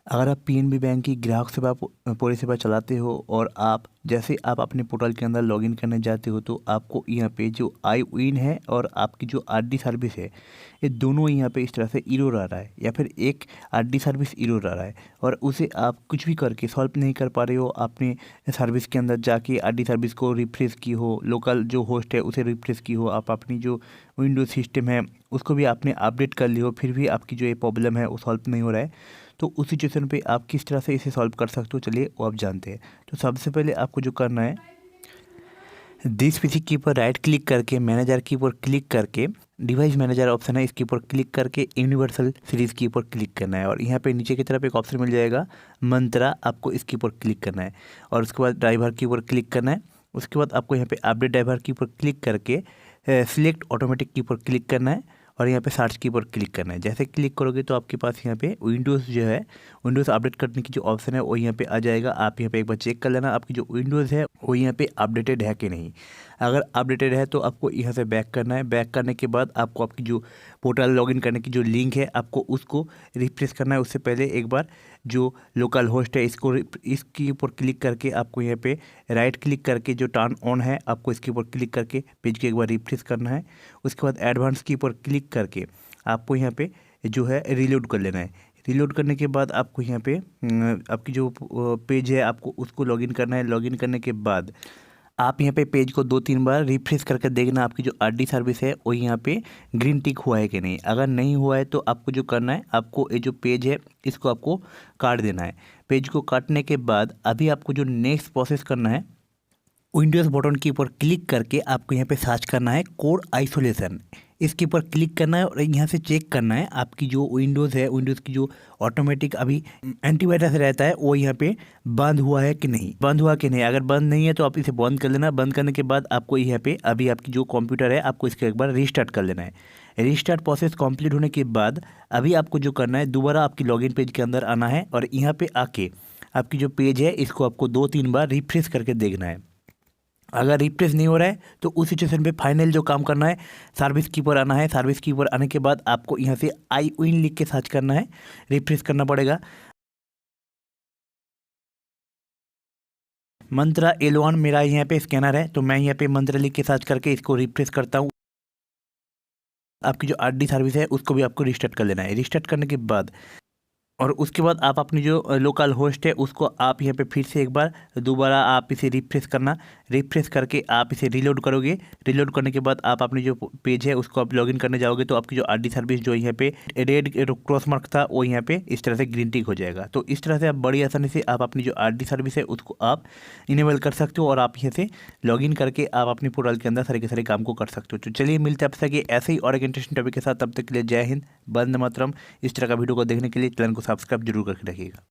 अगर आप PNB bank की ग्राहक सेवा परिसेवा चलाते हो और जैसे आप अपने पोर्टल के अंदर लॉगिन करने जाते हो तो आपको यहाँ पे जो आई विन है और आपकी जो आरडी सर्विस है, ये दोनों यहाँ पे इस तरह से एरर आ रहा है या फिर एक आरडी सर्विस एरर आ रहा है और उसे आप कुछ भी करके सॉल्व नहीं कर पा रहे हो। आपने सर्विस के अंदर जाके आरडी सर्विस को रिफ्रेश की हो, लोकल जो होस्ट है उसे रिफ्रेश की हो, आप अपनी जो विंडोज सिस्टम है उसको भी आपने अपडेट कर ली हो, फिर भी आपकी जो ये प्रॉब्लम है वो सॉल्व नहीं हो रहा है। तो उस सिचुएशन पे आप किस तरह से इसे सॉल्व कर सकते हो, चलिए वो आप जानते हैं। तो सबसे पहले आपको जो करना है, दिस पीसी की ऊपर राइट क्लिक करके मैनेजर की ऊपर क्लिक करके डिवाइस मैनेजर ऑप्शन है इसके ऊपर क्लिक करके यूनिवर्सल सीरीज़ के ऊपर क्लिक करना है और यहाँ पे नीचे की तरफ एक ऑप्शन मिल जाएगा मंत्रा, आपको इसके ऊपर क्लिक करना है और उसके बाद ड्राइवर के ऊपर क्लिक करना है। उसके बाद आपको यहाँ पे अपडेट ड्राइवर के ऊपर क्लिक करके सिलेक्ट ऑटोमेटिक के ऊपर क्लिक करना है और यहाँ पे सर्च की ऊपर क्लिक करना है। जैसे क्लिक करोगे तो आपके पास यहाँ पे विंडोज़ जो है, विंडोज़ अपडेट करने की जो ऑप्शन है वो यहाँ पे आ जाएगा। आप यहाँ पे एक बार चेक कर लेना आपकी जो विंडोज़ है वो यहाँ पे अपडेटेड है कि नहीं। अगर अपडेटेड है तो आपको यहाँ से बैक करना है। बैक करने के बाद आपको आपकी जो पोर्टल लॉगिन करने की जो लिंक है आपको उसको रिफ्रेश करना है। उससे पहले एक बार जो लोकल होस्ट है इसके ऊपर क्लिक करके आपको यहाँ पे राइट क्लिक करके जो टर्न ऑन है आपको इसके ऊपर क्लिक करके पेज को एक बार रिफ्रेश करना है। उसके बाद एडवांस के ऊपर क्लिक करके आपको यहाँ पे जो है रीलोड कर लेना है। रीलोड करने के बाद आपको यहाँ पे आपकी जो पेज है आपको उसको लॉगिन करना है। लॉगिन करने के बाद आप यहाँ पे पेज को 2-3 बार रिफ्रेश करके देखना आपकी जो आरडी सर्विस है वो यहाँ पे ग्रीन टिक हुआ है कि नहीं। अगर नहीं हुआ है तो आपको जो करना है, आपको ये जो पेज है इसको आपको काट देना है। पेज को काटने के बाद अभी आपको जो नेक्स्ट प्रोसेस करना है, विंडोज़ बटन के ऊपर क्लिक करके आपको यहाँ पे सर्च करना है कोड आइसोलेशन। इसके ऊपर क्लिक करना है और यहाँ से चेक करना है आपकी जो विंडोज़ है, विंडोज़ की जो ऑटोमेटिक अभी एंटीवायरस रहता है वो यहाँ पे बंद हुआ है कि नहीं, बंद हुआ कि नहीं। अगर बंद नहीं है तो आप इसे बंद कर लेना। बंद करने के बाद आपको यहाँ पे अभी आपकी जो कंप्यूटर है आपको इसको एक बार रीस्टार्ट कर लेना है। रीस्टार्ट प्रोसेस कंप्लीट होने के बाद अभी आपको जो करना है, दोबारा आपकी लॉगिन पेज के अंदर आना है और यहाँ पे आके आपकी जो पेज है इसको आपको 2-3 बार रिफ्रेश करके देखना है। अगर रिफ्रेश नहीं हो रहा है तो उस सिचुएशन पे फाइनल जो काम करना है, सर्विस की ऊपर आना है। सर्विस की ऊपर आने के बाद आपको यहाँ से आई विन लिख के सर्च करना है, रिफ्रेश करना पड़ेगा। मंत्रा L1 मेरा यहाँ पे स्कैनर है तो मैं यहाँ पे मंत्रा लिख के सर्च करके इसको रिफ्रेश करता हूँ। आपकी जो आरडी सर्विस है उसको भी आपको रिस्टार्ट कर लेना है। रिस्टार्ट करने के बाद और उसके बाद आप अपनी जो लोकल होस्ट है उसको आप यहाँ पे फिर से एक बार दोबारा आप इसे रिफ्रेश करना। रिफ्रेश करके आप इसे रीलोड करोगे। रीलोड करने के बाद आप अपनी जो पेज है उसको आप लॉगिन करने जाओगे तो आपकी जो आरडी सर्विस जो यहाँ पे रेड क्रॉस मार्क था वो यहाँ पे इस तरह से ग्रीन टिक हो जाएगा। तो इस तरह से आप बड़ी आसानी से आप अपनी जो आरडी सर्विस है उसको आप इनेबल कर सकते हो और आप यहाँ से लॉगिन करके आप अपनी पोर्टल के अंदर सारे के सारे काम को कर सकते हो। तो चलिए मिलते हैं आपसे ऐसे ही और एक इंटरेस्टिंग टॉपिक के साथ। तब तक के लिए जय हिंद, वंदे मातरम। इस तरह का वीडियो को देखने के लिए चैनल को सब्सक्राइब जरूर करके रखिएगा।